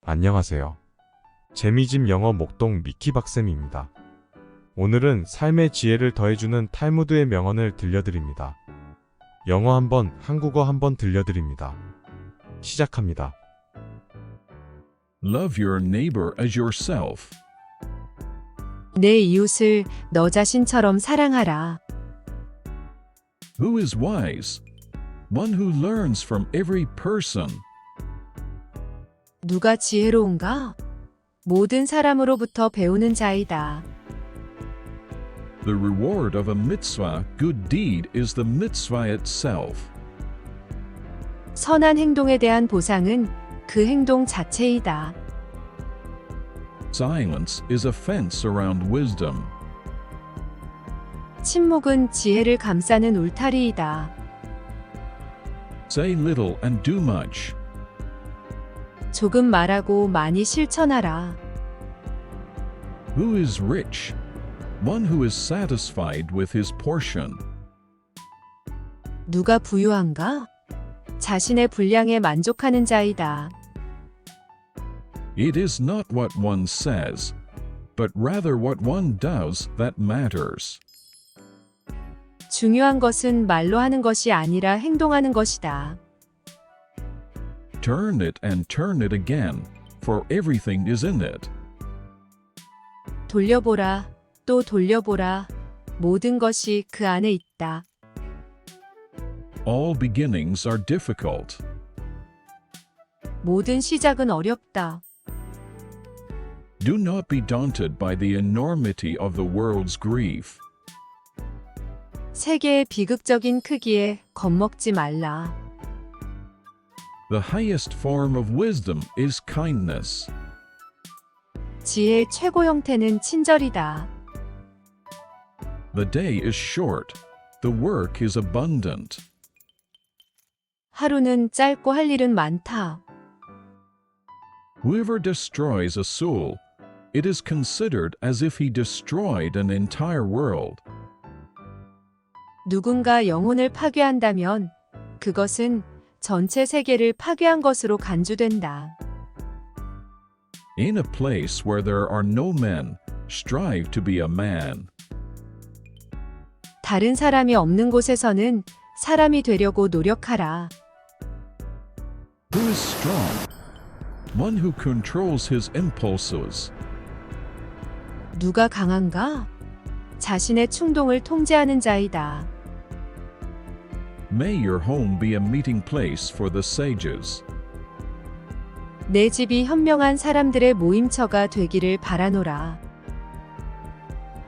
안녕하세요. 재미집 영어 목동 미키 박쌤입니다. 오늘은 삶의 지혜를 더해주는 탈무드의 명언을 들려드립니다. 영어 한번, 한국어 한번 들려드립니다. 시작합니다. Love your neighbor as yourself. 내 이웃을 너 자신처럼 사랑하라. Who is wise? One who learns from every person. 누가 지혜로운가? 모든 사람으로부터 배우는 자이다. The reward of a mitzvah, good deed, is the mitzvah itself. 선한 행동에 대한 보상은 그 행동 자체이다. Silence is a fence around wisdom. 침묵은 지혜를 감싸는 울타리이다. Say little and do much. 조금 말하고 많이 실천하라. Who is rich? One who is satisfied with his portion. 누가 부유한가? 자신의 분량에 만족하는 자이다. It is not what one says, but rather what one does that matters. 중요한 것은 말로 하는 것이 아니라 행동하는 것이다. Turn it and turn it again, for everything is in it. 돌려보라, 또 돌려보라. 모든 것이 그 안에 있다. All beginnings are difficult. 모든 시작은 어렵다. Do not be daunted by the enormity of the world's grief. 세계의 비극적인 크기에 겁먹지 말라. The highest form of wisdom is kindness. 지혜의 최고 형태는 친절이다. The day is short. The work is abundant. 하루는 짧고 할 일은 많다. Whoever destroys a soul, it is considered as if he destroyed an entire world. 누군가 영혼을 파괴한다면 그것은 전체 세계를 파괴한 것으로 간주된다. In a place where there are no men, strive to be a man. 다른 사람이 없는 곳에서는 사람이 되려고 노력하라. Who is strong? One who controls his impulses. 누가 강한가? 자신의 충동을 통제하는 자이다. May your home be a meeting place for the sages. 내 집이 현명한 사람들의 모임처가 되기를 바라노라.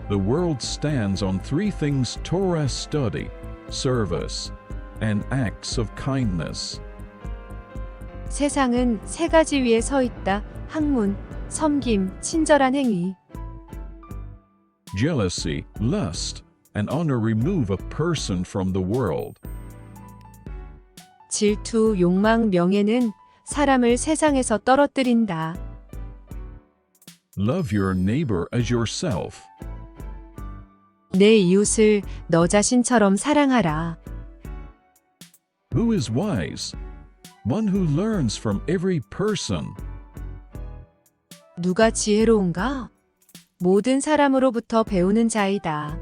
The world stands on three things: Torah study, service, and acts of kindness. 세상은 세 가지 위에 서 있다. 학문, 섬김, 친절한 행위. Jealousy, lust, and honor remove a person from the world. 질투, 욕망, 명예는 사람을 세상에서 떨어뜨린다. Love your neighbor as yourself. 내 이웃을 너 자신처럼 사랑하라. Who is wise? One who learns from every person. 누가 지혜로운가? 모든 사람으로부터 배우는 자이다.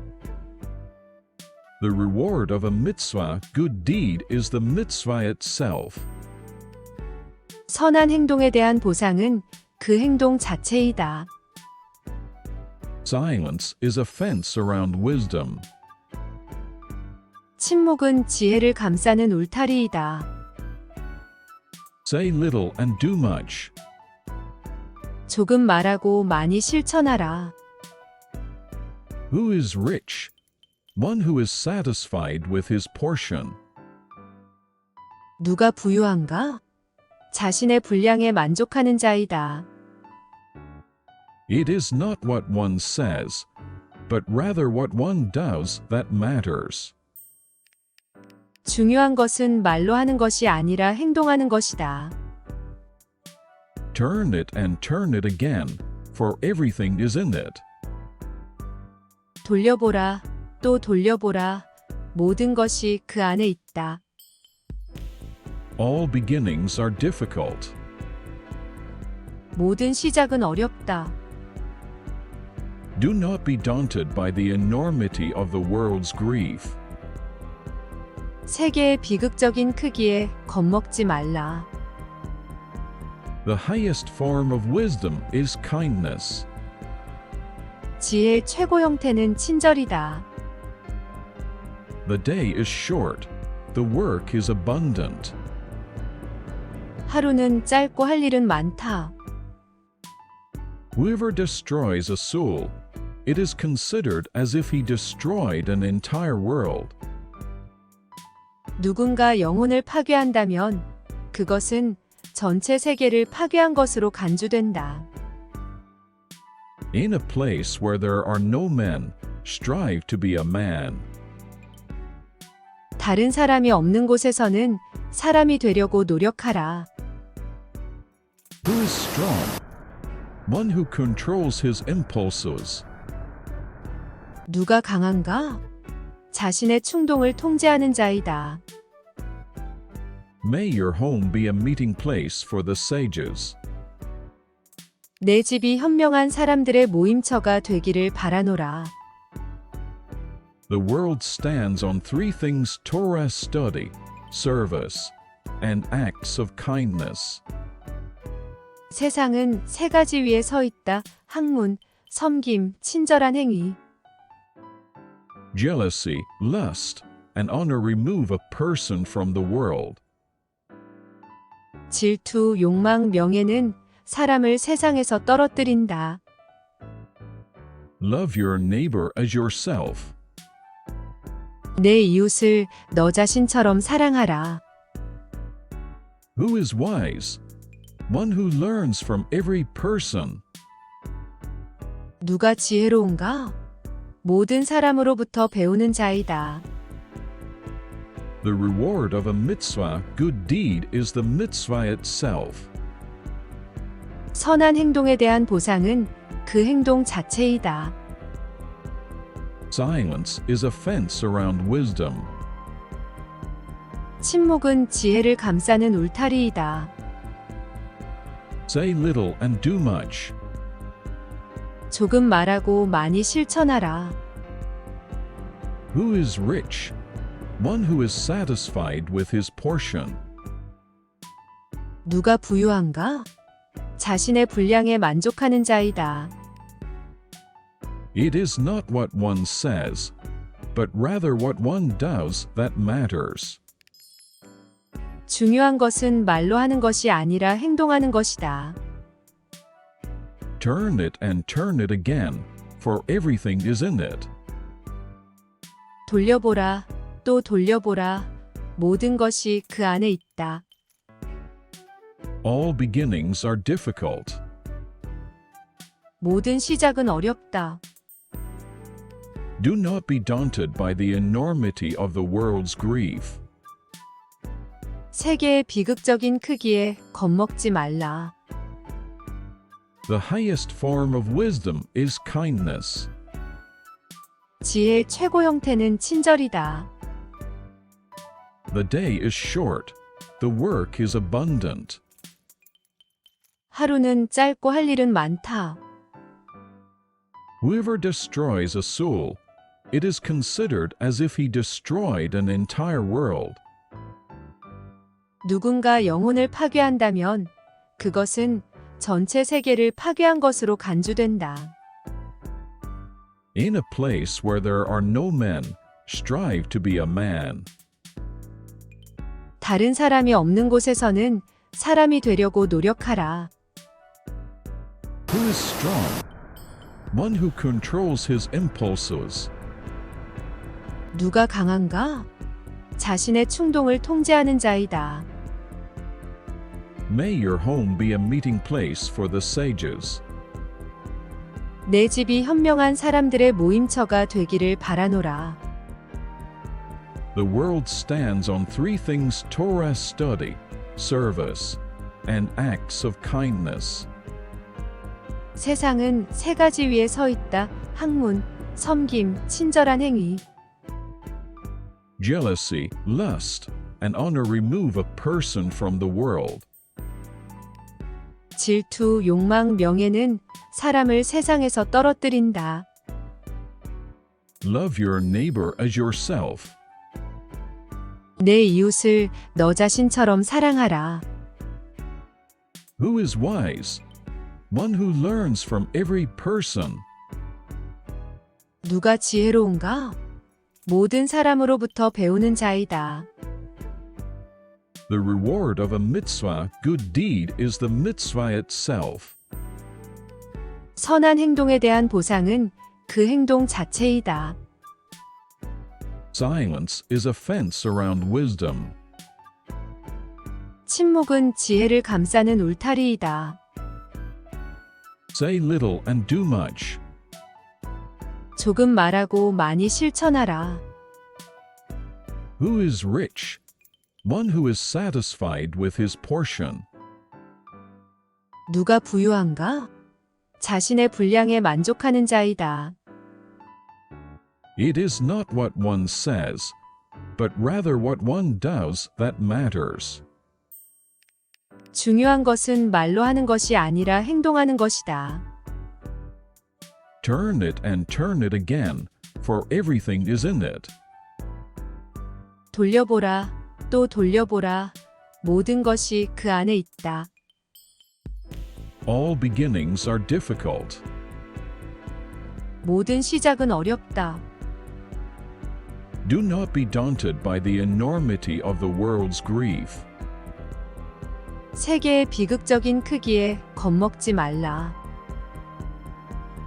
The reward of a mitzvah, good deed, is the mitzvah itself. 선한 행동에 대한 보상은 그 행동 자체이다. Silence is a fence around wisdom. 침묵은 지혜를 감싸는 울타리이다. Say little and do much. 조금 말하고 많이 실천하라. Who is rich? One who is satisfied with his portion. 누가 부유한가? 자신의 분량에 만족하는 자이다. It is not what one says, but rather what one does that matters. 중요한 것은 말로 하는 것이 아니라 행동하는 것이다. Turn it and turn it again, for everything is in it. 돌려보라, 또 돌려보라. 모든 것이 그 안에 있다. All beginnings are difficult. 모든 시작은 어렵다. Do not be daunted by the enormity of the world's grief. 세계의 비극적인 크기에 겁먹지 말라. The highest form of wisdom is kindness. 지혜의 최고 형태는 친절이다. The day is short. The work is abundant. 하루는 짧고 할 일은 많다. Whoever destroys a soul, it is considered as if he destroyed an entire world. 누군가 영혼을 파괴한다면 그것은 전체 세계를 파괴한 것으로 간주된다. In a place where there are no men, strive to be a man. 다른 사람이 없는 곳에서는 사람이 되려고 노력하라. Who is strong? One who controls his impulses. 누가 강한가? 자신의 충동을 통제하는 자이다. May your home be a meeting place for the sages. 내 집이 현명한 사람들의 모임처가 되기를 바라노라. The world stands on three things: Torah study, service, and acts of kindness. 세상은 세 가지 위에 서 있다. 학문, 섬김, 친절한 행위. Jealousy, lust, and honor remove a person from the world. 질투, 욕망, 명예는 사람을 세상에서 떨어뜨린다. Love your neighbor as yourself. 내 이웃을 너 자신처럼 사랑하라. Who is wise? One who learns from every person. 누가 지혜로운가? 모든 사람으로부터 배우는 자이다. The reward of a mitzvah, good deed, is the mitzvah itself. 선한 행동에 대한 보상은 그 행동 자체이다. Silence is a fence around wisdom. 침묵은 지혜를 감싸는 울타리이다. Say little and do much. 조금 말하고 많이 실천하라. Who is rich? One who is satisfied with his portion. 누가 부유한가? 자신의 분량에 만족하는 자이다. It is not what one says, but rather what one does that matters. 중요한 것은 말로 하는 것이 아니라 행동하는 것이다. Turn it and turn it again, for everything is in it. 돌려보라, 또 돌려보라. 모든 것이 그 안에 있다. All beginnings are difficult. 모든 시작은 어렵다. Do not be daunted by the enormity of the world's grief. 세계의 비극적인 크기에 겁먹지 말라. The highest form of wisdom is kindness. 지혜의 최고 형태는 친절이다. The day is short. The work is abundant. 하루는 짧고 할 일은 많다. Whoever destroys a soul, it is considered as if he destroyed an entire world. 누군가 영혼을 파괴한다면 그것은 전체 세계를 파괴한 것으로 간주된다. In a place where there are no men, strive to be a man. 다른 사람이 없는 곳에서는 사람이 되려고 노력하라. Who is strong? One who controls his impulses. 누가 강한가? 자신의 충동을 통제하는 자이다. May your home be a meeting place for the sages. 내 집이 현명한 사람들의 모임처가 되기를 바라노라. The world stands on three things: Torah study, service, and acts of kindness. 세상은 세 가지 위에 서 있다. 학문, 섬김, 친절한 행위. Jealousy, lust, and honor remove a person from the world. 질투, 욕망, 명예는 사람을 세상에서 떨어뜨린다. Love your neighbor as yourself. 내 이웃을 너 자신처럼 사랑하라. Who is wise? One who learns from every person. 누가 지혜로운가? 모든 사람으로부터 배우는 자이다. The reward of a mitzvah, good deed, is the mitzvah itself. 선한 행동에 대한 보상은 그 행동 자체이다. Silence is a fence around wisdom. 침묵은 지혜를 감싸는 울타리이다. Say little and do much. 조금 말하고 많이 실천하라. Who is rich? One who is satisfied with his portion. 누가 부유한가? 자신의 분량에 만족하는 자이다. It is not what one says, but rather what one does that matters. 중요한 것은 말로 하는 것이 아니라 행동하는 것이다. Turn it and turn it again, for everything is in it. 돌려보라, 또 돌려보라. 모든 것이 그 안에 있다. All beginnings are difficult. 모든 시작은 어렵다. Do not be daunted by the enormity of the world's grief. 세계의 비극적인 크기에 겁먹지 말라.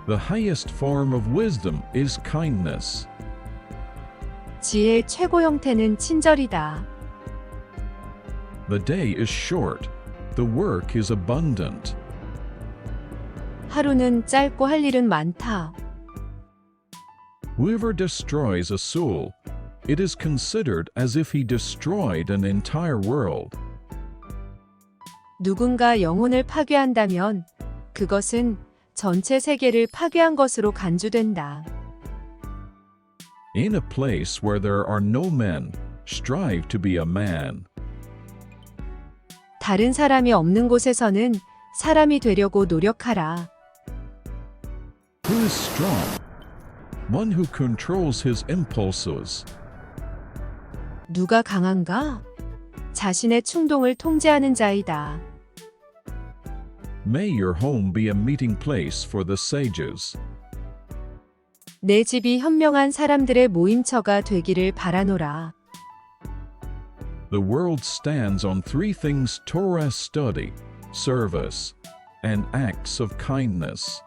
The highest form of wisdom is kindness. 지혜의 최고 형태는 친절이다. The day is short. The work is abundant. 하루는 짧고 할 일은 많다. Whoever destroys a soul, it is considered as if he destroyed an entire world. 누군가 영혼을 파괴한다면 그것은 전체 세계를 파괴한 것으로 간주된다. In a place where there are no men, strive to be a man. 다른 사람이 없는 곳에서는 사람이 되려고 노력하라. Who is strong? One who controls his impulses. 누가 강한가? 자신의 충동을 통제하는 자이다. May your home be a meeting place for the sages. 내 집이 현명한 사람들의 모임처가 되기를 바라노라. The world stands on three things: Torah study, service, and acts of kindness.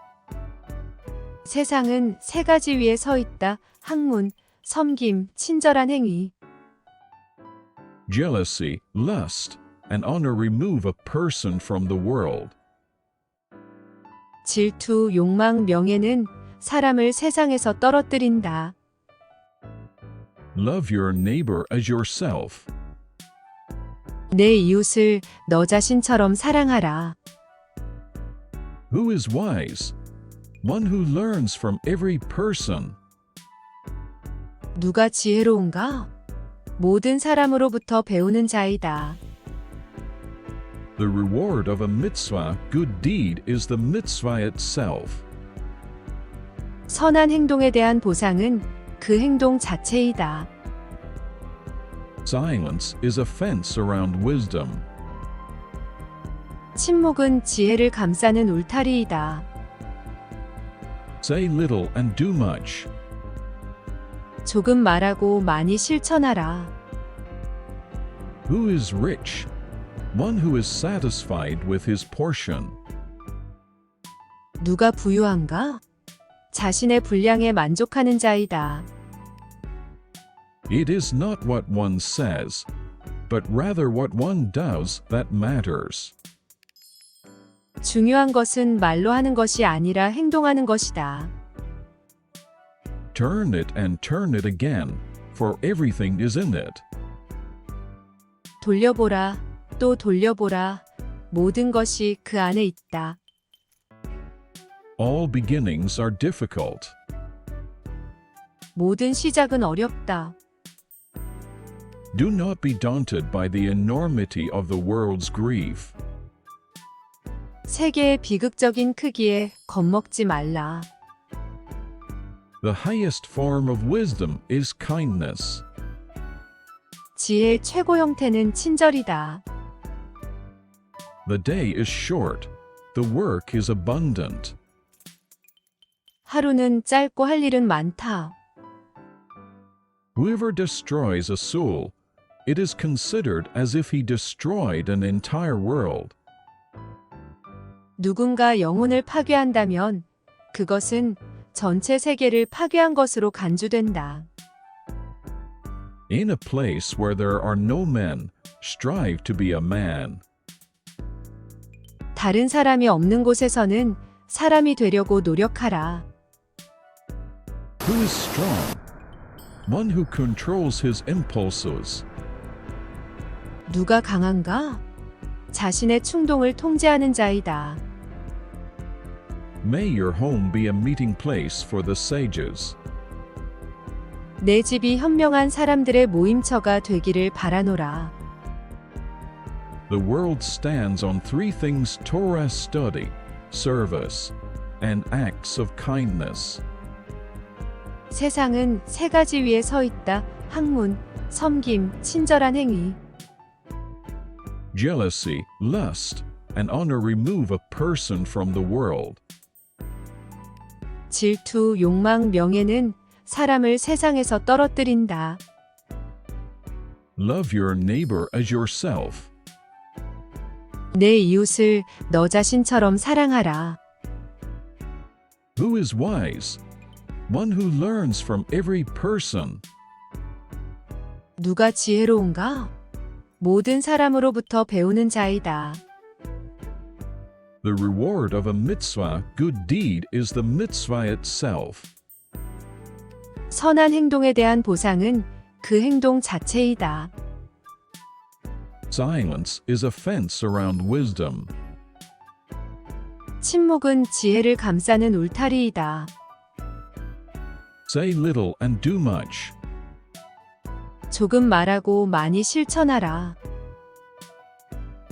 세상은 세 가지 위에 서 있다. 학문, 섬김, 친절한 행위. Jealousy, lust, and honor remove a person from the world. 질투, 욕망, 명예는 사람을 세상에서 떨어뜨린다. Love your neighbor as yourself. 내 이웃을 너 자신처럼 사랑하라. Who is wise? One who learns from every person. 누가 지혜로운가? 모든 사람으로부터 배우는 자이다. The reward of a mitzvah, good deed, is the mitzvah itself. 선한 행동에 대한 보상은 그 행동 자체이다. Silence is a fence around wisdom. 침묵은 지혜를 감싸는 울타리이다. Say little and do much. 조금 말하고 많이 실천하라. Who is rich? One who is satisfied with his portion. 누가 부유한가? 자신의 분량에 만족하는 자이다. It is not what one says, but rather what one does that matters. 중요한 것은 말로 하는 것이 아니라 행동하는 것이다. Turn it and turn it again, for everything is in it. 돌려보라, 또 돌려보라. 모든 것이 그 안에 있다. All beginnings are difficult. 모든 시작은 어렵다. Do not be daunted by the enormity of the world's grief. 세계의 비극적인 크기에 겁먹지 말라. The highest form of wisdom is kindness. 지혜의 최고 형태는 친절이다. The day is short. The work is abundant. 하루는 짧고 할 일은 많다. Whoever destroys a soul, it is considered as if he destroyed an entire world. 누군가 영혼을 파괴한다면 그것은 전체 세계를 파괴한 것으로 간주된다. In a place where there are no men, strive to be a man. 다른 사람이 없는 곳에서는 사람이 되려고 노력하라. Who is strong? One who controls his impulses. 누가 강한가? 자신의 충동을 통제하는 자이다. May your home be a meeting place for the sages. 내 집이 현명한 사람들의 모임처가 되기를 바라노라. The world stands on three things: Torah study, service, and acts of kindness. 세상은 세 가지 위에 서 있다. 학문, 섬김, 친절한 행위. Jealousy, lust, and honor remove a person from the world. 질투, 욕망, 명예는 사람을 세상에서 떨어뜨린다. Love your neighbor as yourself. 내 이웃을 너 자신처럼 사랑하라. Who is wise? One who learns from every person. 누가 지혜로운가? 모든 사람으로부터 배우는 자이다. The reward of a mitzvah, good deed, is the mitzvah itself. 선한 행동에 대한 보상은 그 행동 자체이다. Silence is a fence around wisdom. 침묵은 지혜를 감싸는 울타리이다. Say little and do much. 조금 말하고 많이 실천하라.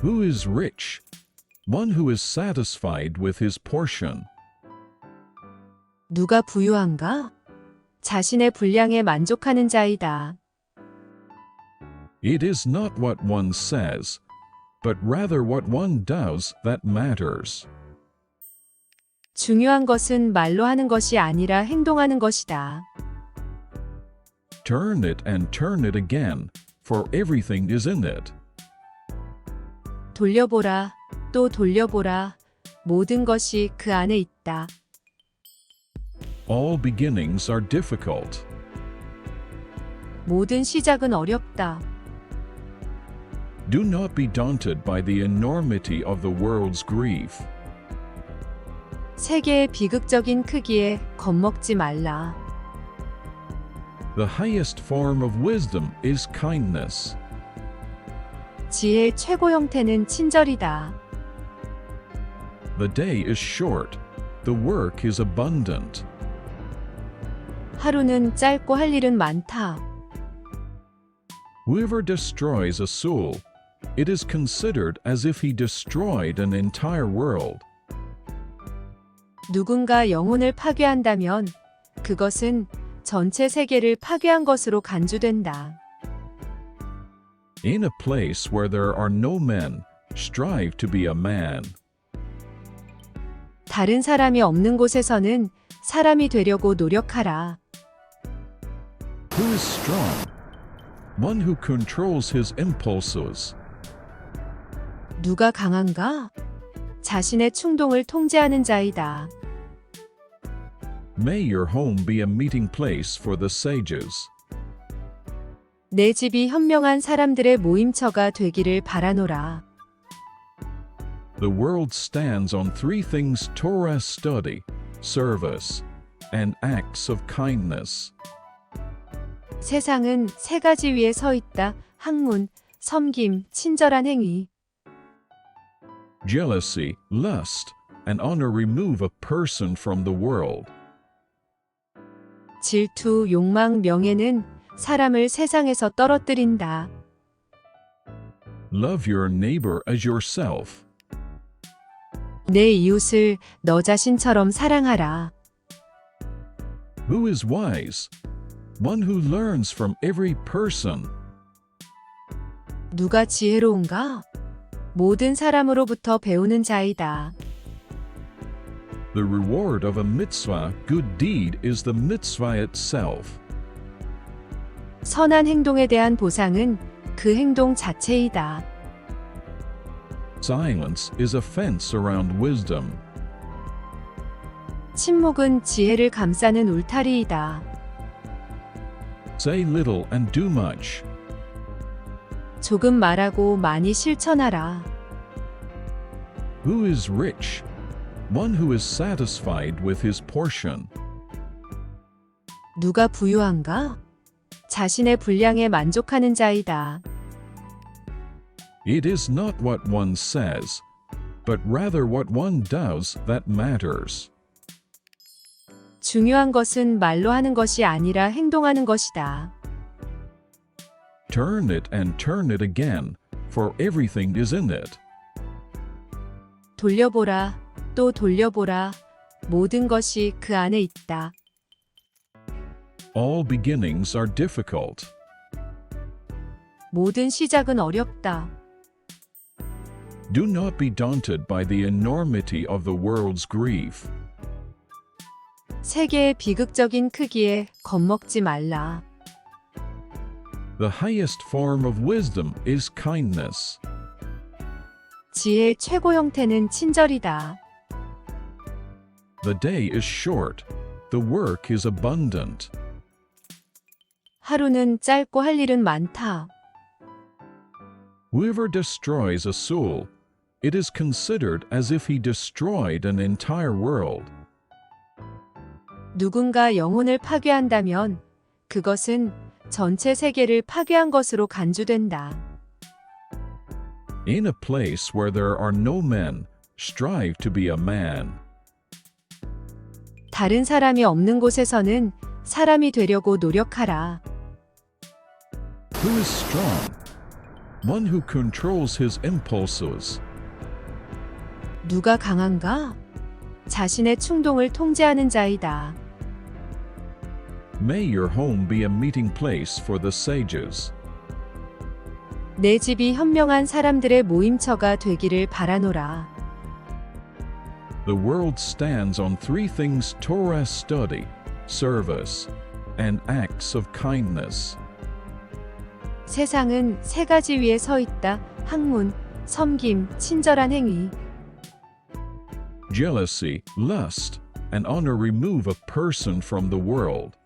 Who is rich? One who is satisfied with his portion. 누가 부유한가? 자신의 분량에 만족하는 자이다. It is not what one says, but rather what one does that matters. 중요한 것은 말로 하는 것이 아니라 행동하는 것이다. Turn it and turn it again, for everything is in it. 돌려보라, 또 돌려보라. 모든 것이 그 안에 있다. All beginnings are difficult. 모든 시작은 어렵다. Do not be daunted by the enormity of the world's grief. 세계의 비극적인 크기에 겁먹지 말라. The highest form of wisdom is kindness. 지혜의 최고 형태는 친절이다. The day is short. The work is abundant. 하루는 짧고 할 일은 많다. Whoever destroys a soul, it is considered as if he destroyed an entire world. 누군가 영혼을 파괴한다면 그것은 전체 세계를 파괴한 것으로 간주된다. In a place where there are no men, strive to be a man. 다른 사람이 없는 곳에서는 사람이 되려고 노력하라. Who is strong? One who controls his impulses. 누가 강한가? 자신의 충동을 통제하는 자이다. May your home be a meeting place for the sages. 내 집이 현명한 사람들의 모임처가 되기를 바라노라. The world stands on three things: Torah study, service, and acts of kindness. 세상은 세 가지 위에 서 있다. 학문, 섬김, 친절한 행위. Jealousy, lust, and honor remove a person from the world. 질투, 욕망, 명예는 사람을 세상에서 떨어뜨린다. Love your neighbor as yourself. 내 이웃을 너 자신처럼 사랑하라. Who is wise? One who learns from every person. 누가 지혜로운가? 모든 사람으로부터 배우는 자이다. The reward of a mitzvah, good deed, is the mitzvah itself. 선한 행동에 대한 보상은 그 행동 자체이다. Silence is a fence around wisdom. 침묵은 지혜를 감싸는 울타리이다. Say little and do much. 조금 말하고 많이 실천하라. Who is rich? One who is satisfied with his portion. 누가 부유한가? 자신의 분량에 만족하는 자이다. It is not what one says, but rather what one does that matters. 중요한 것은 말로 하는 것이 아니라 행동하는 것이다. Turn it and turn it again, for everything is in it. 돌려보라, 또 돌려보라. 모든 것이 그 안에 있다. All beginnings are difficult. 모든 시작은 어렵다. Do not be daunted by the enormity of the world's grief. 세계의 비극적인 크기에 겁먹지 말라. The highest form of wisdom is kindness. 지혜의 최고 형태는 친절이다. The day is short, the work is abundant. 하루는 짧고 할 일은 많다. Whoever destroys a soul, it is considered as if he destroyed an entire world. 누군가 영혼을 파괴한다면 그것은 전체 세계를 파괴한 것으로 간주된다. In a place where there are no men, strive to be a man. 다른 사람이 없는 곳에서는 사람이 되려고 노력하라. Who is strong? One who controls his impulses. 누가 강한가? 자신의 충동을 통제하는 자이다. May your home be a meeting place for the sages. 내 집이 현명한 사람들의 모임처가 되기를 바라노라. The world stands on three things: Torah study, service, and acts of kindness. 세상은 세 가지 위에 서 있다. 학문, 섬김, 친절한 행위. Jealousy, lust, and honor remove a person from the world.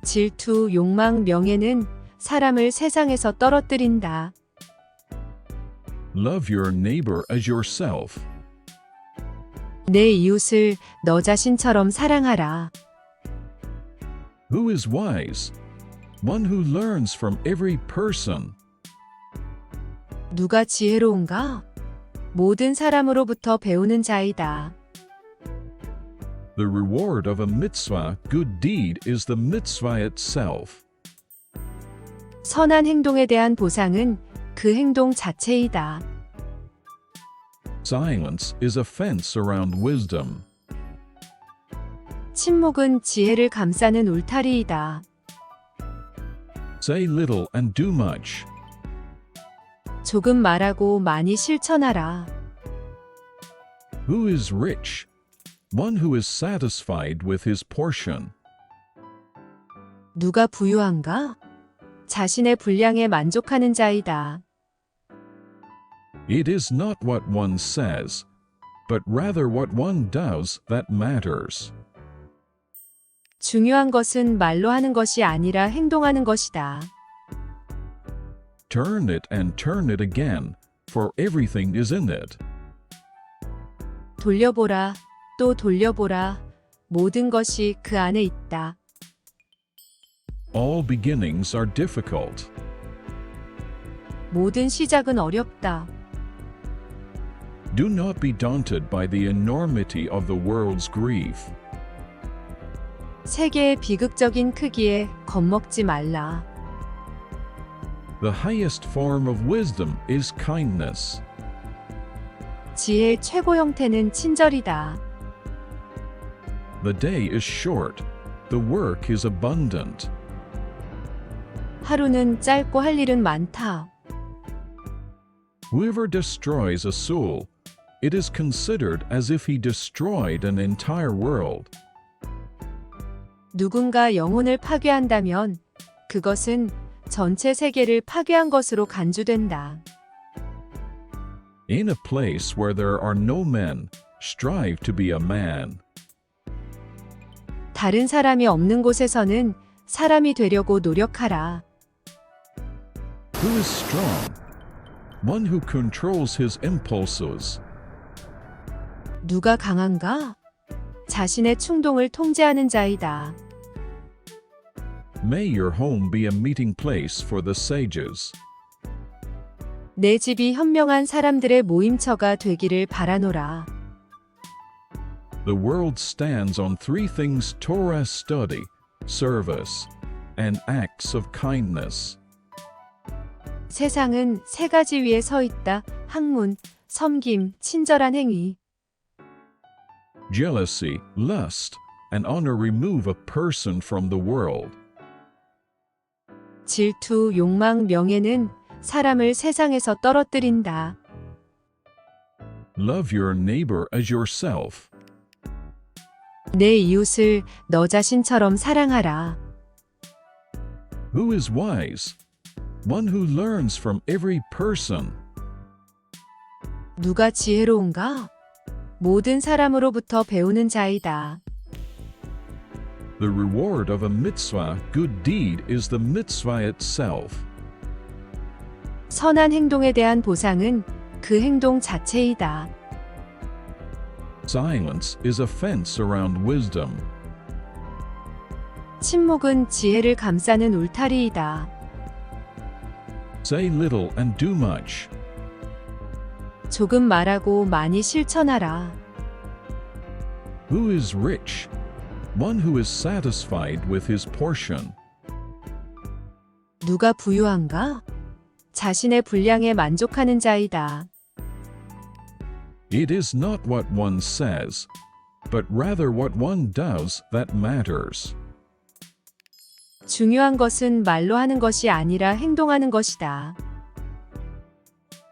질투, 욕망, 명예는 사람을 세상에서 떨어뜨린다. Love your neighbor as yourself. 내 이웃을 너 자신처럼 사랑하라. Who is wise? One who learns from every person. 누가 지혜로운가? 모든 사람으로부터 배우는 자이다. The reward of a mitzvah, good deed, is the mitzvah itself. 선한 행동에 대한 보상은 그 행동 자체이다. Silence is a fence around wisdom. 침묵은 지혜를 감싸는 울타리이다. Say little and do much. 조금 말하고 많이 실천하라. Who is rich? One who is satisfied with his portion. 누가 부유한가? 자신의 분량에 만족하는 자이다. It is not what one says, but rather what one does that matters. 중요한 것은 말로 하는 것이 아니라 행동하는 것이다. Turn it and turn it again, for everything is in it. 돌려보라, 또 돌려보라. 모든 것이 그 안에 있다. All beginnings are difficult. 모든 시작은 어렵다. Do not be daunted by the enormity of the world's grief. 세계의 비극적인 크기에 겁먹지 말라. The highest form of wisdom is kindness. 지혜의 최고 형태는 친절이다. The day is short. The work is abundant. 하루는 짧고 할 일은 많다. Whoever destroys a soul, it is considered as if he destroyed an entire world. 누군가 영혼을 파괴한다면 그것은 전체 세계를 파괴한 것으로 간주된다. In a place where there are no men, strive to be a man. 다른 사람이 없는 곳에서는 사람이 되려고 노력하라. Who is strong? One who controls his impulses. 누가 강한가? 자신의 충동을 통제하는 자이다. May your home be a meeting place for the sages. 내 집이 현명한 사람들의 모임처가 되기를 바라노라. The world stands on three things: Torah study, service, and acts of kindness. 세상은 세 가지 위에 서 있다. 학문, 섬김, 친절한 행위. Jealousy, lust, and honor remove a person from the world. 질투, 욕망, 명예는 사람을 세상에서 떨어뜨린다. Love your neighbor as yourself. 내 이웃을 너 자신처럼 사랑하라. Who is wise? One who learns from every person. 누가 지혜로운가? 모든 사람으로부터 배우는 자이다. The reward of a mitzvah, good deed, is the mitzvah itself. 선한 행동에 대한 보상은 그 행동 자체이다. Silence is a fence around wisdom. 침묵은 지혜를 감싸는 울타리이다. Say little and do much. 조금 말하고 많이 실천하라. Who is rich? One who is satisfied with his portion. 누가 부유한가? 자신의 분량에 만족하는 자이다. It is not what one says, but rather what one does that matters. 중요한 것은 말로 하는 것이 아니라 행동하는 것이다.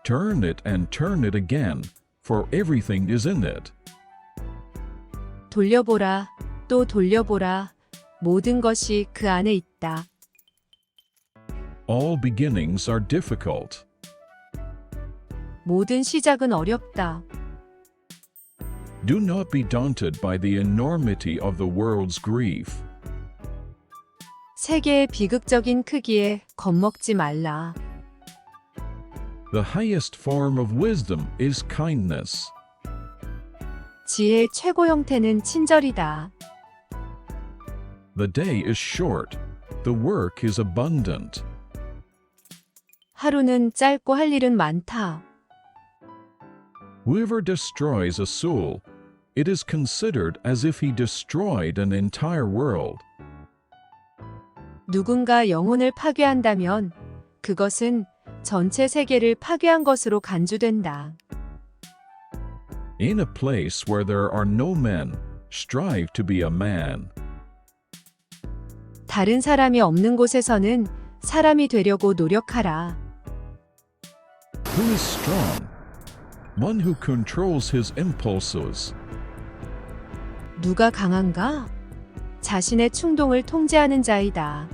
Turn it and turn it again, for everything is in it. 돌려보라, 또 돌려보라. 모든 것이 그 안에 있다. All beginnings are difficult. 모든 시작은 어렵다. Do not be daunted by the enormity of the world's grief. 세계의 비극적인 크기에 겁먹지 말라. The highest form of wisdom is kindness. 지혜의 최고 형태는 친절이다. The day is short. The work is abundant. 하루는 짧고 할 일은 많다. Whoever destroys a soul, it is considered as if he destroyed an entire world. 누군가 영혼을 파괴한다면 그것은 전체 세계를 파괴한 것으로 간주된다. In a place where there are no men, strive to be a man. 다른 사람이 없는 곳에서는 사람이 되려고 노력하라. Who is strong? One who controls his impulses. 누가 강한가? 자신의 충동을 통제하는 자이다.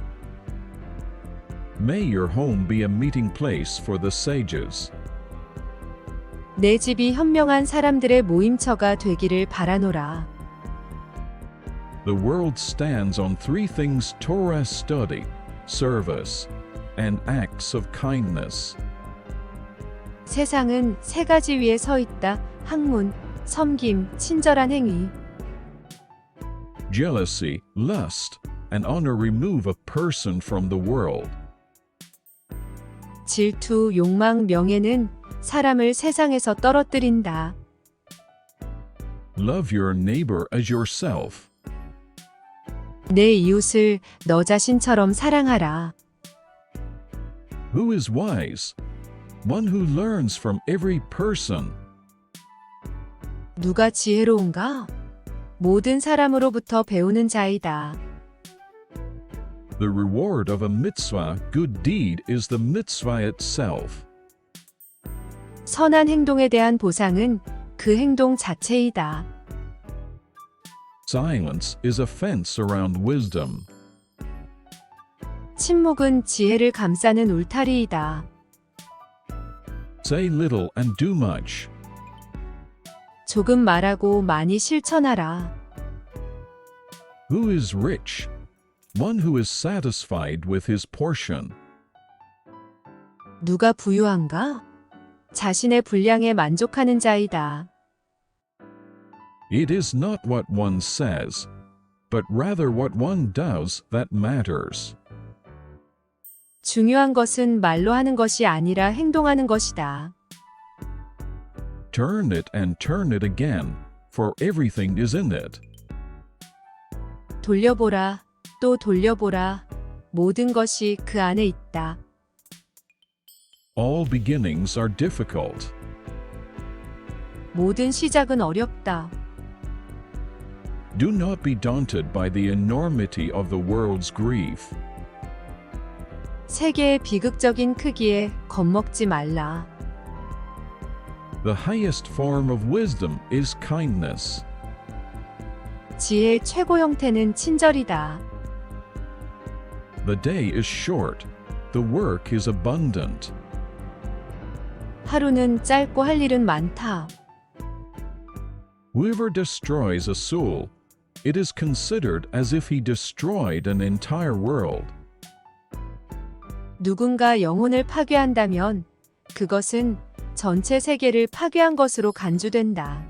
May your home be a meeting place for the sages. 내 집이 현명한 사람들의 모임처가 되기를 바라노라. The world stands on three things: Torah study, service, and acts of kindness. 세상은 세 가지 위에 서 있다. 학문, 섬김, 친절한 행위. Jealousy, lust, and honor remove a person from the world. 질투, 욕망, 명예는 사람을 세상에서 떨어뜨린다. Love your neighbor as yourself. 내 이웃을 너 자신처럼 사랑하라. Who is wise? One who learns from every person. 누가 지혜로운가? 모든 사람으로부터 배우는 자이다. The reward of a mitzvah, good deed, is the mitzvah itself. 선한 행동에 대한 보상은 그 행동 자체이다. Silence is a fence around wisdom. 침묵은 지혜를 감싸는 울타리이다. Say little and do much. 조금 말하고 많이 실천하라. Who is rich? One who is satisfied with his portion. 누가 부유한가? 자신의 분량에 만족하는 자이다. It is not what one says, but rather what one does that matters. 중요한 것은 말로 하는 것이 아니라 행동하는 것이다. Turn it and turn it again, for everything is in it. 돌려보라, 또 돌려보라. 모든 것이 그 안에 있다. All beginnings are difficult. 모든 시작은 어렵다. Do not be daunted by the enormity of the world's grief. 세계의 비극적인 크기에 겁먹지 말라. The highest form of wisdom is kindness. 지혜의 최고 형태는 친절이다. The day is short. The work is abundant. 하루는 짧고 할 일은 많다. Whoever destroys a soul, it is considered as if he destroyed an entire world. 누군가 영혼을 파괴한다면 그것은 전체 세계를 파괴한 것으로 간주된다.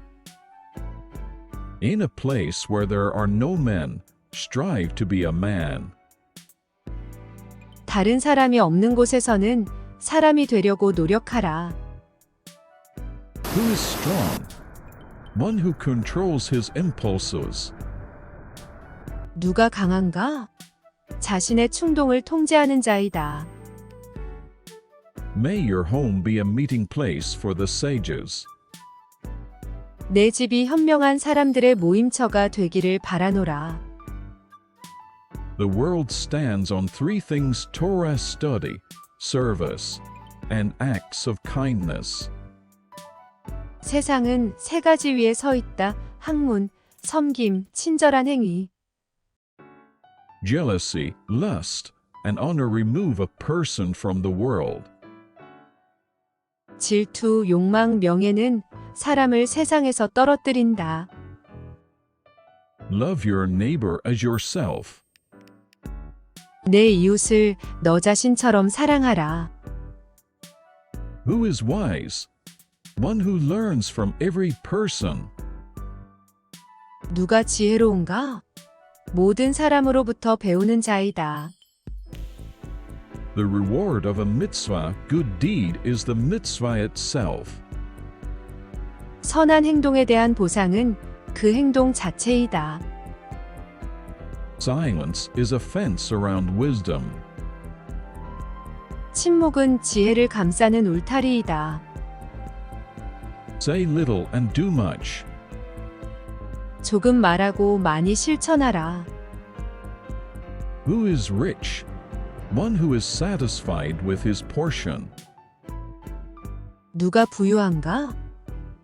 In a place where there are no men, strive to be a man. 다른 사람이 없는 곳에서는 사람이 되려고 노력하라. Who is strong? One who controls his impulses. 누가 강한가? 자신의 충동을 통제하는 자이다. May your home be a meeting place for the sages. 내 집이 현명한 사람들의 모임처가 되기를 바라노라. The world stands on three things: Torah study, service, and acts of kindness. 세상은 세 가지 위에 서 있다. 학문, 섬김, 친절한 행위. Jealousy, lust, and honor remove a person from the world. 질투, 욕망, 명예는 사람을 세상에서 떨어뜨린다. Love your neighbor as yourself. 내 이웃을 너 자신처럼 사랑하라. Who is wise? One who learns from every person. 누가 지혜로운가? 모든 사람으로부터 배우는 자이다. The reward of a mitzvah, good deed, is the mitzvah itself. 선한 행동에 대한 보상은 그 행동 자체이다. Silence is a fence around wisdom. 침묵은 지혜를 감싸는 울타리이다. Say little and do much. 조금 말하고 많이 실천하라. Who is rich? One who is satisfied with his portion. 누가 부유한가?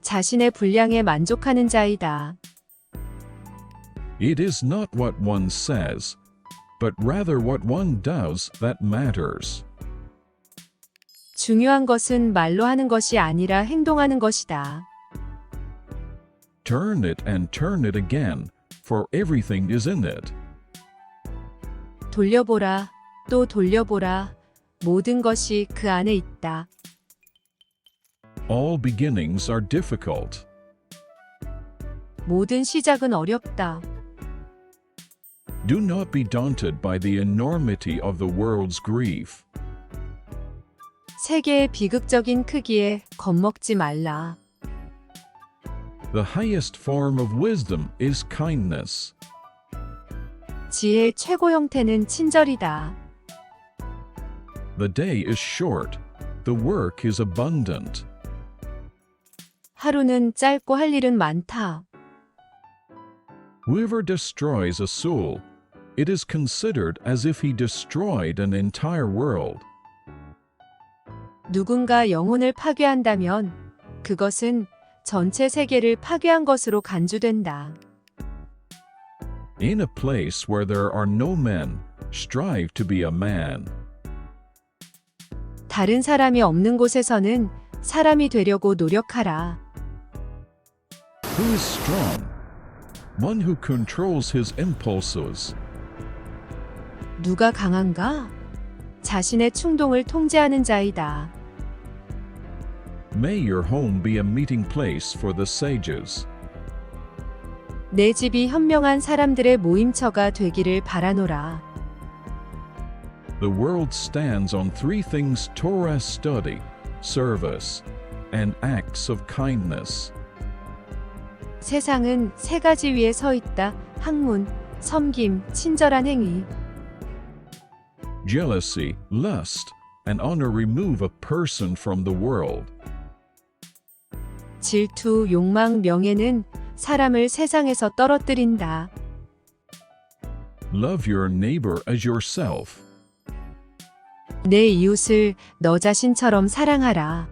자신의 분량에 만족하는 자이다. It is not what one says, but rather what one does that matters. 중요한 것은 말로 하는 것이 아니라 행동하는 것이다. Turn it and turn it again, for everything is in it. 돌려보라, 또 돌려보라. 모든 것이 그 안에 있다. All beginnings are difficult. 모든 시작은 어렵다. Do not be daunted by the enormity of the world's grief. 세계의 비극적인 크기에 겁먹지 말라. The highest form of wisdom is kindness. 지혜의 최고 형태는 친절이다. The day is short. The work is abundant. 하루는 짧고 할 일은 많다. Whoever destroys a soul, it is considered as if he destroyed an entire world. 누군가 영혼을 파괴한다면 그것은 전체 세계를 파괴한 것으로 간주된다. In a place where there are no men, strive to be a man. 다른 사람이 없는 곳에서는 사람이 되려고 노력하라. Who is strong? One who controls his impulses. 누가 강한가? 자신의 충동을 통제하는 자이다. May your home be a meeting place for the sages. 내 집이 현명한 사람들의 모임처가 되기를 바라노라. The world stands on three things: Torah study, service, and acts of kindness. 세상은 세 가지 위에 서 있다. 학문, 섬김, 친절한 행위. Jealousy, lust, and honor remove a person from the world. 질투, 욕망, 명예는 사람을 세상에서 떨어뜨린다. Love your neighbor as yourself. 내 이웃을 너 자신처럼 사랑하라.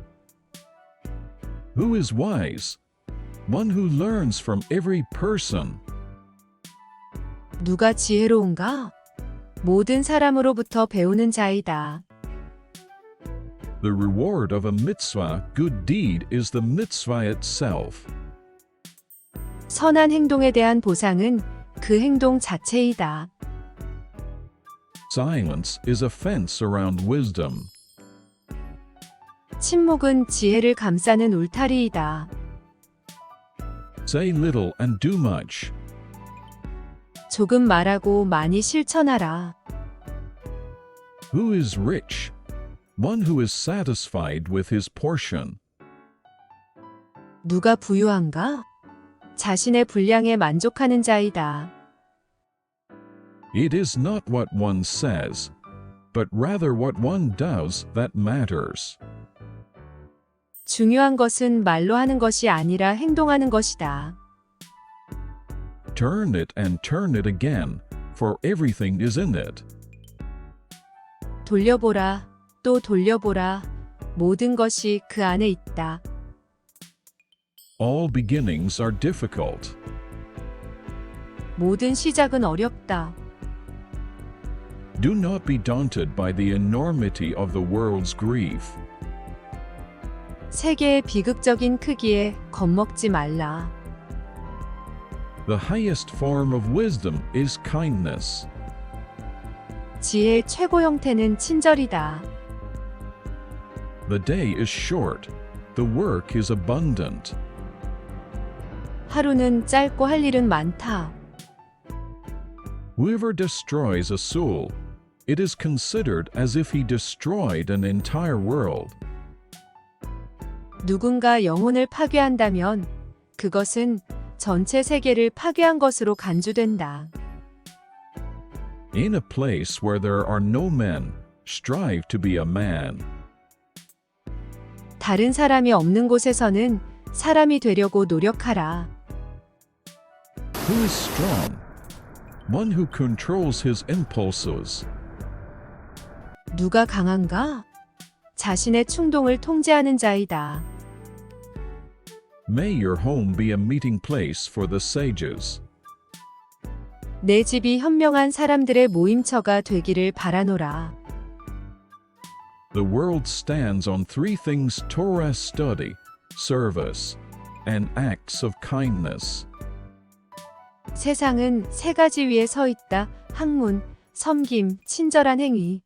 Who is wise? One who learns from every person. 누가 지혜로운가? 모든 사람으로부터 배우는 자이다. The reward of a mitzvah, good deed, is the mitzvah itself. 선한 행동에 대한 보상은 그 행동 자체이다. Silence is a fence around wisdom. 침묵은 지혜를 감싸는 울타리이다. Say little and do much. 조금 말하고 많이 실천하라. Who is rich? One who is satisfied with his portion. 누가 부유한가? 자신의 분량에 만족하는 자이다. It is not what one says, but rather what one does that matters. 중요한 것은 말로 하는 것이 아니라 행동하는 것이다. Turn it and turn it again, for everything is in it. 돌려보라, 또 돌려보라. 모든 것이 그 안에 있다. All beginnings are difficult. 모든 시작은 어렵다. Do not be daunted by the enormity of the world's grief. 세계의 비극적인 크기에 겁먹지 말라. The highest form of wisdom is kindness. 지혜의 최고 형태는 친절이다. The day is short, the work is abundant. 하루는 짧고 할 일은 많다. Whoever destroys a soul, it is considered as if he destroyed an entire world. 누군가 영혼을 파괴한다면 그것은 전체 세계를 파괴한 것으로 간주된다. In a place where there are no men, strive to be a man. 다른 사람이 없는 곳에서는 사람이 되려고 노력하라. Who is strong? One who controls his impulses. 누가 강한가? 자신의 충동을 통제하는 자이다. May your home be a meeting place for the sages. 내 집이 현명한 사람들의 모임처가 되기를 바라노라. The world stands on three things: Torah study, service, and acts of kindness. 세상은 세 가지 위에 서 있다. 학문, 섬김, 친절한 행위.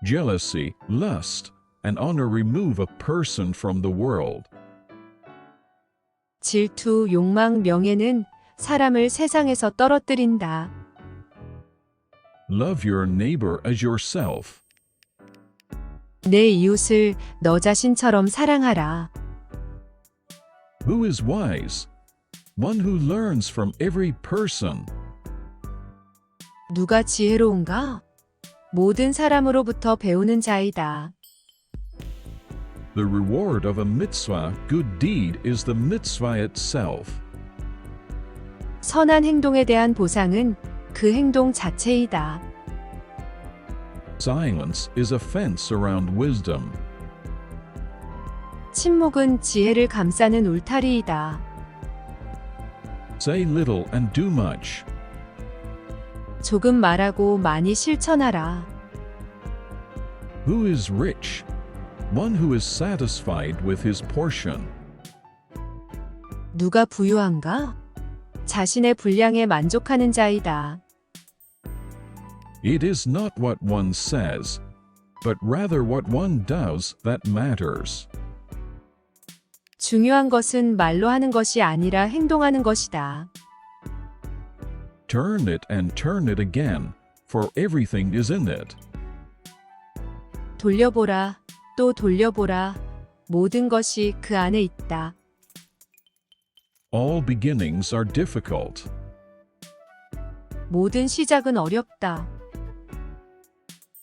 Jealousy, lust, and honor remove a person from the world. 질투, 욕망, 명예는 사람을 세상에서 떨어뜨린다. Love your neighbor as yourself. 내 이웃을 너 자신처럼 사랑하라. Who is wise? One who learns from every person. 누가 지혜로운가? 모든 사람으로부터 배우는 자이다. The reward of a mitzvah, good deed, is the mitzvah itself. 선한 행동에 대한 보상은 그 행동 자체이다. Silence is a fence around wisdom. 침묵은 지혜를 감싸는 울타리이다. Say little and do much. 조금 말하고 많이 실천하라. Who is rich? One who is satisfied with his portion. 누가 부유한가? 자신의 분량에 만족하는 자이다. It is not what one says, but rather what one does that matters. 중요한 것은 말로 하는 것이 아니라 행동하는 것이다. Turn it and turn it again, for everything is in it. 돌려보라, 또 돌려보라. 모든 것이 그 안에 있다. All beginnings are difficult. 모든 시작은 어렵다.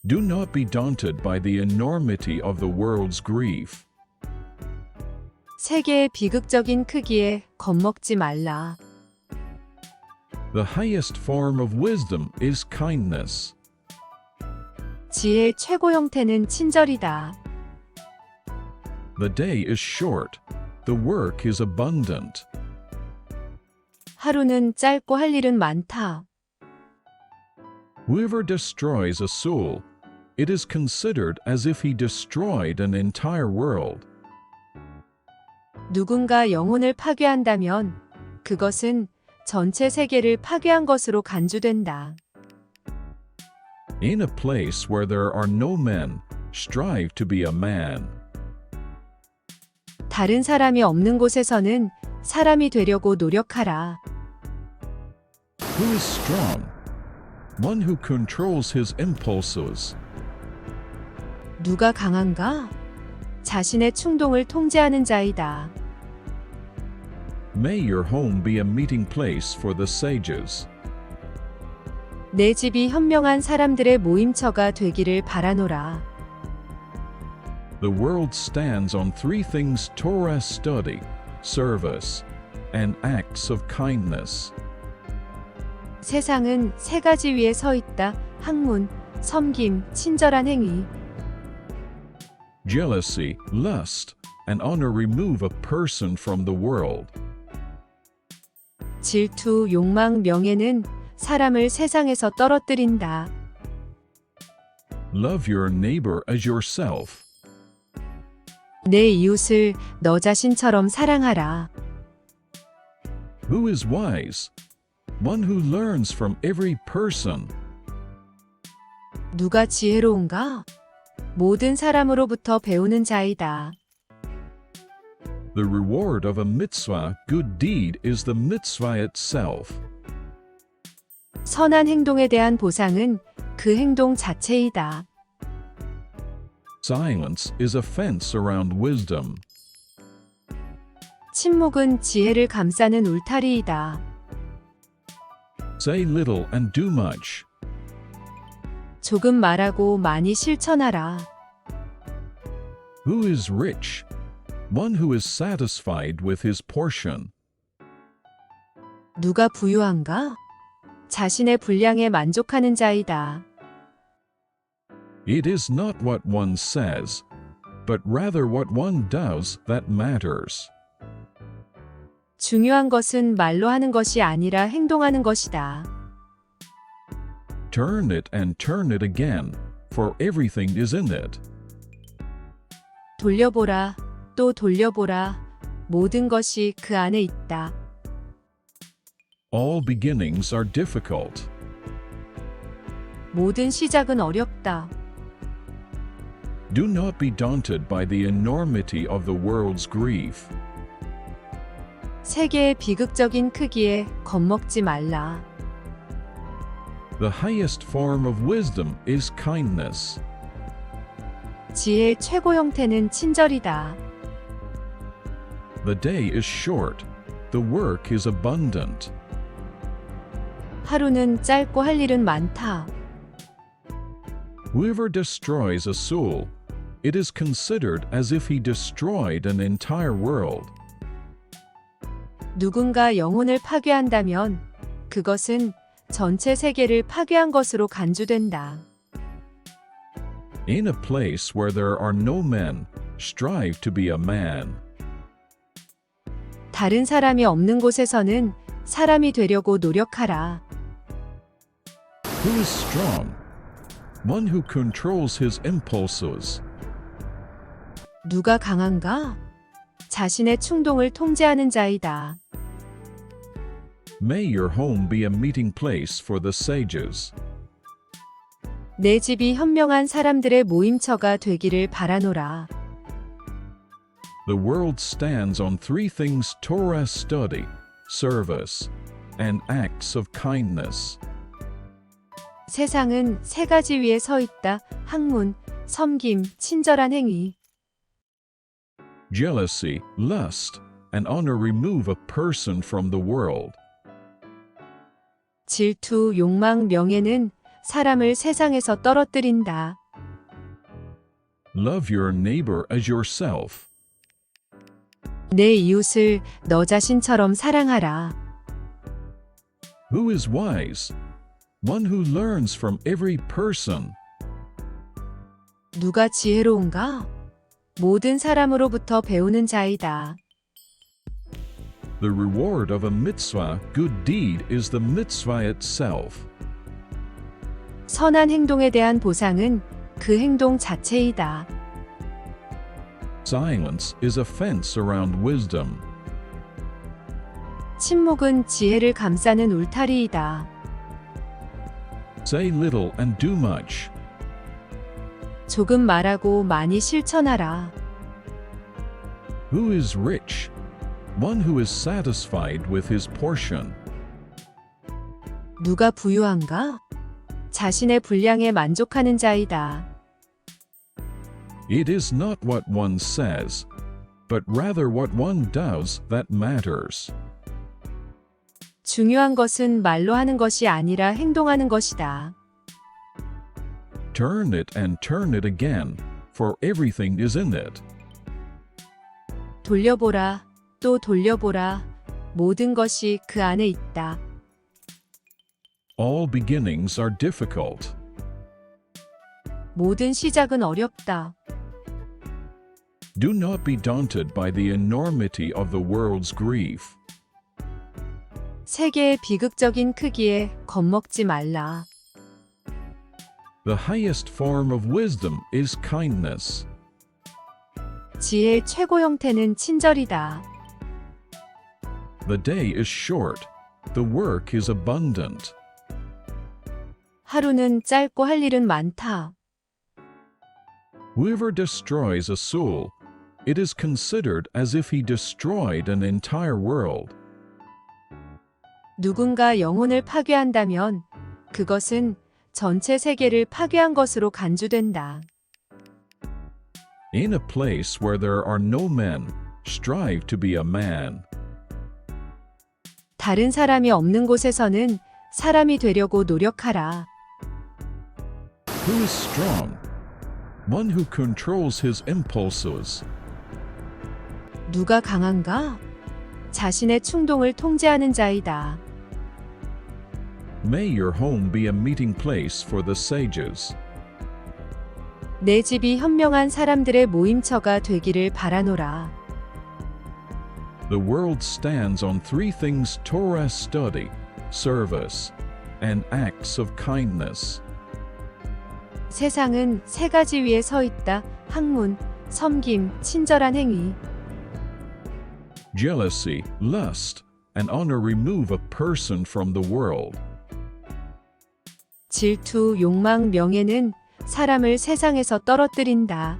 Do not be daunted by the enormity of the world's grief. 세계의 비극적인 크기에 겁먹지 말라. The highest form of wisdom is kindness. 지혜의 최고 형태는 친절이다. The day is short. The work is abundant. 하루는 짧고 할 일은 많다. Whoever destroys a soul, it is considered as if he destroyed an entire world. 누군가 영혼을 파괴한다면 그것은 전체 세계를 파괴한 것으로 간주된다. In a place where there are no men, strive to be a man. 다른 사람이 없는 곳에서는 사람이 되려고 노력하라. Who is strong? One who controls his impulses. 누가 강한가? 자신의 충동을 통제하는 자이다. May your home be a meeting place for the sages. 내 집이 현명한 사람들의 모임처가 되기를 바라노라. The world stands on three things: Torah study, service, and acts of kindness. 세상은 세 가지 위에 서 있다. 학문, 섬김, 친절한 행위. Jealousy, lust, and honor remove a person from the world. 질투, 욕망, 명예는 사람을 세상에서 떨어뜨린다. Love your neighbor as yourself. 내 이웃을 너 자신처럼 사랑하라. Who is wise? One who learns from every person. 누가 지혜로운가? 모든 사람으로부터 배우는 자이다. The reward of a mitzvah, good deed, is the mitzvah itself. 선한 행동에 대한 보상은 그 행동 자체이다. Silence is a fence around wisdom. 침묵은 지혜를 감싸는 울타리이다. Say little and do much. 조금 말하고 많이 실천하라. Who is rich? One who is satisfied with his portion. 누가 부유한가? 자신의 분량에 만족하는 자이다. It is not what one says, but rather what one does that matters. 중요한 것은 말로 하는 것이 아니라 행동하는 것이다. Turn it and turn it again, for everything is in it. 돌려보라, 또 돌려보라. 모든 것이 그 안에 있다. All beginnings are difficult. 모든 시작은 어렵다. Do not be daunted by the enormity of the world's grief. 세계의 비극적인 크기에 겁먹지 말라. The highest form of wisdom is kindness. 지혜의 최고 형태는 친절이다. The day is short. The work is abundant. 하루는 짧고 할 일은 많다. Whoever destroys a soul, it is considered as if he destroyed an entire world. 누군가 영혼을 파괴한다면 그것은 전체 세계를 파괴한 것으로 간주된다. In a place where there are no men, strive to be a man. 다른 사람이 없는 곳에서는 사람이 되려고 노력하라. Who is strong? One who controls his impulses. 누가 강한가? 자신의 충동을 통제하는 자이다. May your home be a meeting place for the sages. 내 집이 현명한 사람들의 모임처가 되기를 바라노라. The world stands on three things: Torah study, service, and acts of kindness. 세상은 세 가지 위에 서 있다. 학문, 섬김, 친절한 행위. Jealousy, lust, and honor remove a person from the world. 질투, 욕망, 명예는 사람을 세상에서 떨어뜨린다. Love your neighbor as yourself. 내 이웃을 너 자신처럼 사랑하라. Who is wise? One who learns from every person. 누가 지혜로운가? 모든 사람으로부터 배우는 자이다. The reward of a mitzvah, good deed, is the mitzvah itself. 선한 행동에 대한 보상은 그 행동 자체이다. Silence is a fence around wisdom. 침묵은 지혜를 감싸는 울타리이다. Say little and do much. 조금 말하고 많이 실천하라. Who is rich? One who is satisfied with his portion. 누가 부유한가? 자신의 분량에 만족하는 자이다. It is not what one says, but rather what one does that matters. 중요한 것은 말로 하는 것이 아니라 행동하는 것이다. Turn it and turn it again, for everything is in it. 돌려보라, 또 돌려보라. 모든 것이 그 안에 있다. All beginnings are difficult. 모든 시작은 어렵다. Do not be daunted by the enormity of the world's grief. 세계의 비극적인 크기에 겁먹지 말라. The highest form of wisdom is kindness. 지혜의 최고 형태는 친절이다. The day is short. The work is abundant. 하루는 짧고 할 일은 많다. Whoever destroys a soul, it is considered as if he destroyed an entire world. 누군가 영혼을 파괴한다면 그것은 전체 세계를 파괴한 것으로 간주된다. In a place where there are no men, strive to be a man. 다른 사람이 없는 곳에서는 사람이 되려고 노력하라. Who is strong? One who controls his impulses. 누가 강한가? 자신의 충동을 통제하는 자이다. May your home be a meeting place for the sages. 내 집이 현명한 사람들의 모임처가 되기를 바라노라. The world stands on three things: Torah study, service, and acts of kindness. 세상은 세 가지 위에 서 있다. 학문, 섬김, 친절한 행위. Jealousy, lust, and honor remove a person from the world. 질투, 욕망, 명예는 사람을 세상에서 떨어뜨린다.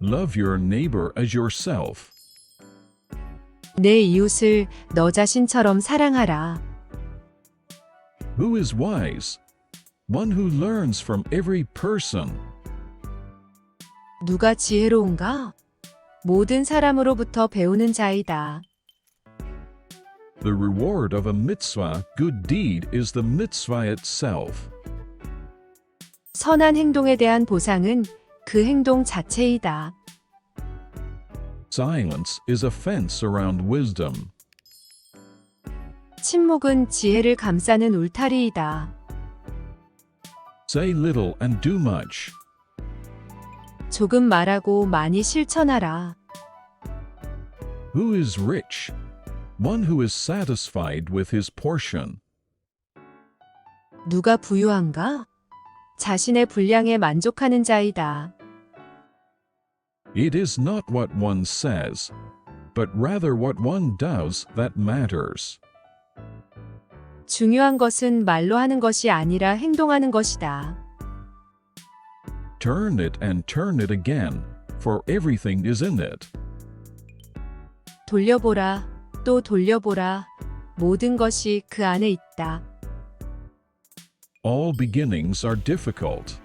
Love your neighbor as yourself. 내 이웃을 너 자신처럼 사랑하라. Who is wise? One who learns from every person. 누가 지혜로운가? 모든 사람으로부터 배우는 자이다. The reward of a mitzvah, good deed, is the mitzvah itself. 선한 행동에 대한 보상은 그 행동 자체이다. Silence is a fence around wisdom. 침묵은 지혜를 감싸는 울타리이다. Say little and do much. 조금 말하고 많이 실천하라. Who is rich? One who is satisfied with his portion. 누가 부유한가? 자신의 분량에 만족하는 자이다. It is not what one says, but rather what one does that matters. 중요한 것은 말로 하는 것이 아니라 행동하는 것이다. Turn it and turn it again, for everything is in it. 돌려보라, 또 돌려보라. 모든 것이 그 안에 있다. All beginnings are difficult.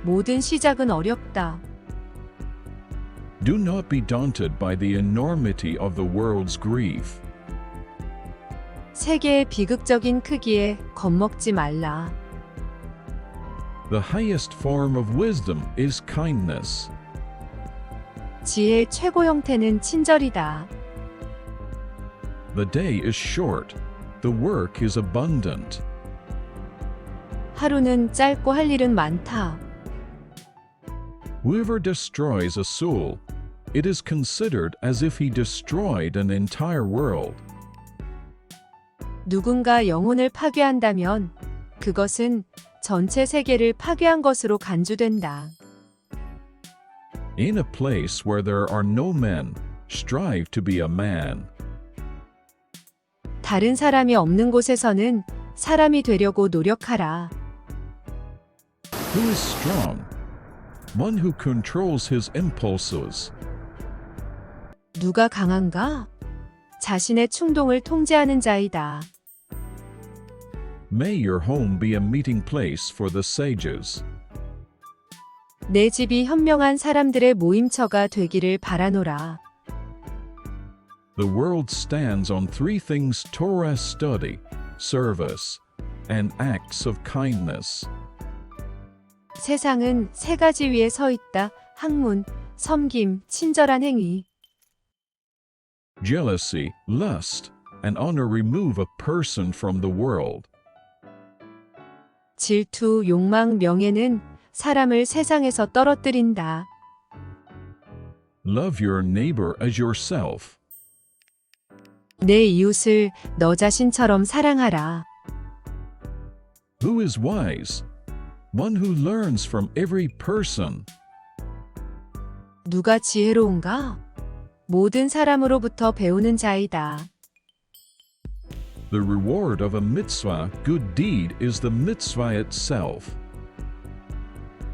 모든 시작은 어렵다. Do not be daunted by the enormity of the world's grief. 세계의 비극적인 크기에 겁먹지 말라. The highest form of wisdom is kindness. 지혜의 최고 형태는 친절이다. The day is short, the work is abundant. 하루는 짧고 할 일은 많다. Whoever destroys a soul, it is considered as if he destroyed an entire world. 누군가 영혼을 파괴한다면 그것은 전체 세계를 파괴한 것으로 간주된다. In a place where there are no men, strive to be a man. 다른 사람이 없는 곳에서는 사람이 되려고 노력하라. Who is strong? One who controls his impulses. 누가 강한가? 자신의 충동을 통제하는 자이다. May your home be a meeting place for the sages. 내 집이 현명한 사람들의 모임처가 되기를 바라노라. The world stands on three things: Torah study, service, and acts of kindness. 세상은 세 가지 위에 서 있다. 학문, 섬김, 친절한 행위. Jealousy, lust, and honor remove a person from the world. 질투, 욕망, 명예는 사람을 세상에서 떨어뜨린다. Love your neighbor as yourself. 내 이웃을 너 자신처럼 사랑하라. Who is wise? One who learns from every person. 누가 지혜로운가? 모든 사람으로부터 배우는 자이다. The reward of a mitzvah, good deed, is the mitzvah itself.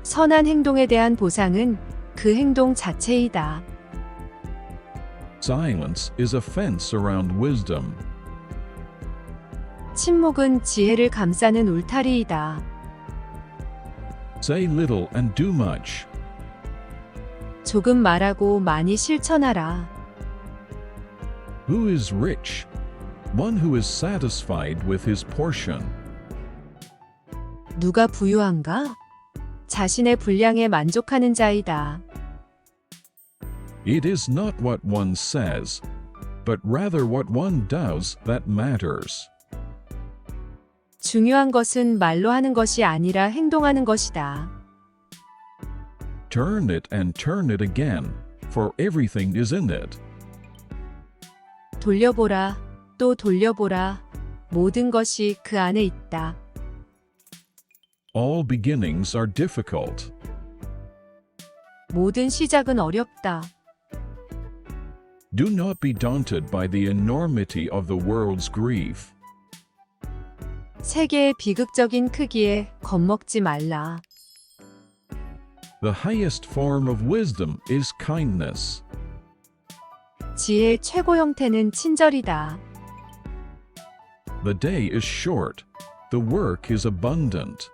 선한 행동에 대한 보상은 그 행동 자체이다. Silence is a fence around wisdom. 침묵은 지혜를 감싸는 울타리이다. Say little and do much. 조금 말하고 많이 실천하라. Who is rich? One who is satisfied with his portion. 누가 부유한가? 자신의 분량에 만족하는 자이다. It is not what one says, but rather what one does that matters. 중요한 것은 말로 하는 것이 아니라 행동하는 것이다. Turn it and turn it again, for everything is in it. 돌려보라, 또 돌려보라. 모든 것이 그 안에 있다. All beginnings are difficult. 모든 시작은 어렵다. Do not be daunted by the enormity of the world's grief. 세계의 비극적인 크기에 겁먹지 말라. The highest form of wisdom is kindness. 지혜의 최고 형태는 친절이다. The day is short. The work is abundant.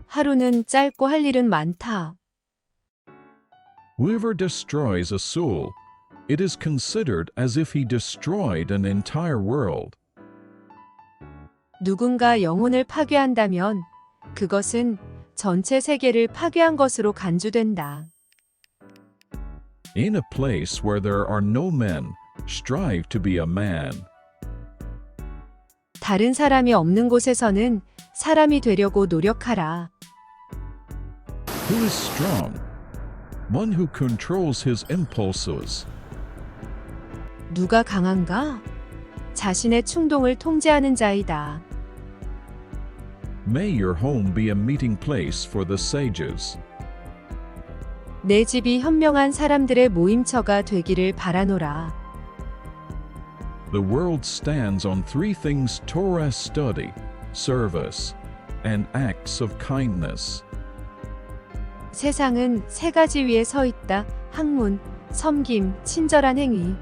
하루는 짧고 할 일은 많다. Whoever destroys a soul, it is considered as if he destroyed an entire world. 누군가 영혼을 파괴한다면 그것은 전체 세계를 파괴한 것으로 간주된다. In a place where there are no men, strive to be a man. 다른 사람이 없는 곳에서는 사람이 되려고 노력하라. Who is strong? One who controls his impulses. 누가 강한가? 자신의 충동을 통제하는 자이다. May your home be a meeting place for the sages. 내 집이 현명한 사람들의 모임처가 되기를 바라노라. The world stands on three things: Torah study, service, and acts of kindness. 세상은 세 가지 위에 서 있다. 학문, 섬김, 친절한 행위.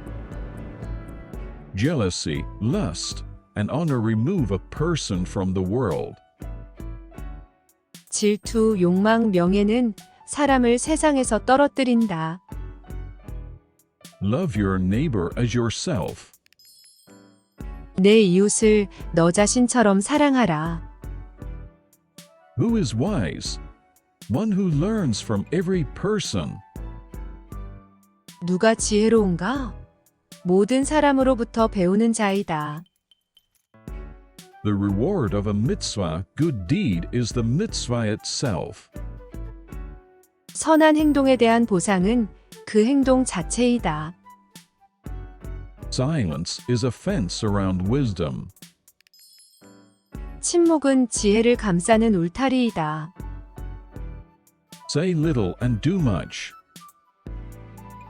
Jealousy, lust, and honor remove a person from the world. 질투, 욕망, 명예는 사람을 세상에서 떨어뜨린다. Love your neighbor as yourself. 내 이웃을 너 자신처럼 사랑하라. Who is wise? One who learns from every person. 누가 지혜로운가? 모든 사람으로부터 배우는 자이다. The reward of a mitzvah, good deed, is the mitzvah itself. 선한 행동에 대한 보상은 그 행동 자체이다. Silence is a fence around wisdom. 침묵은 지혜를 감싸는 울타리이다. Say little and do much.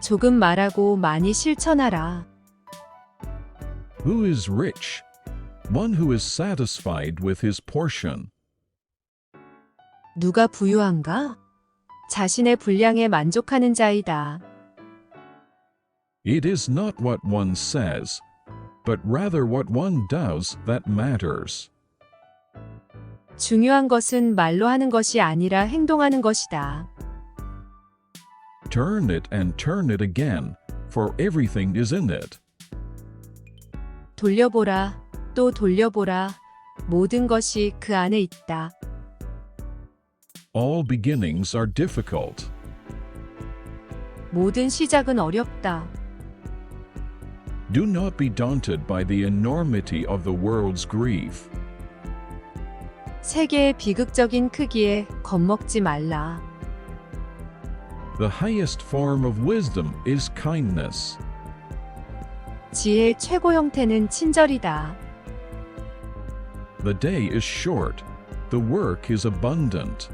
조금 말하고 많이 실천하라. Who is rich? One who is satisfied with his portion. 누가 부유한가? 자신의 분량에 만족하는 자이다. It is not what one says, but rather what one does that matters. 중요한 것은 말로 하는 것이 아니라 행동하는 것이다. Turn it and turn it again, for everything is in it. 돌려보라, 또 돌려보라. 모든 것이 그 안에 있다. All beginnings are difficult. 모든 시작은 어렵다. Do not be daunted by the enormity of the world's grief. 세계의 비극적인 크기에 겁먹지 말라. The highest form of wisdom is kindness. 지혜의 최고 형태는 친절이다. The day is short, the work is abundant.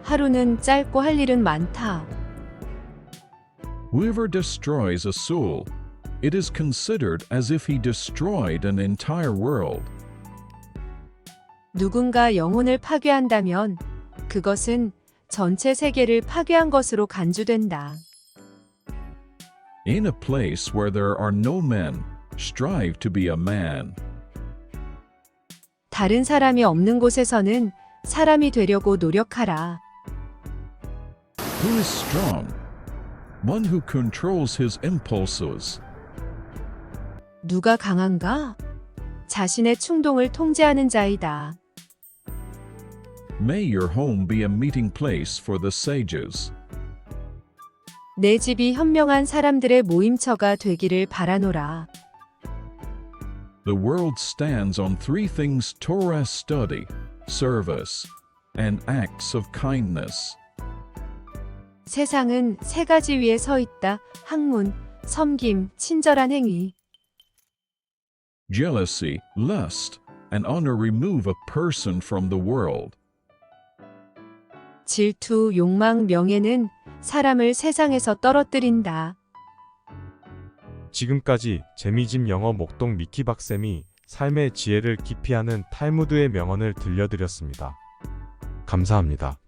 하루는 짧고 할 일은 많다. Whoever destroys a soul, it is considered as if he destroyed an entire world. 누군가 영혼을 파괴한다면 그것은 전체 세계를 파괴한 것으로 간주된다. In a place where there are no men, strive to be a man. 다른 사람이 없는 곳에서는 사람이 되려고 노력하라. Who is strong? One who controls his impulses. 누가 강한가? 자신의 충동을 통제하는 자이다. May your home be a meeting place for the sages. 내 집이 현명한 사람들의 모임처가 되기를 바라노라. The world stands on three things: Torah study, service, and acts of kindness. 세상은 세 가지 위에 서 있다. 학문, 섬김, 친절한 행위. Jealousy, lust, and honor remove a person from the world. 질투, 욕망, 명예는 사람을 세상에서 떨어뜨린다. 지금까지 재미집 영어 목동 미키 박쌤이 삶의 지혜를 깊이 아는 탈무드의 명언을 들려드렸습니다. 감사합니다.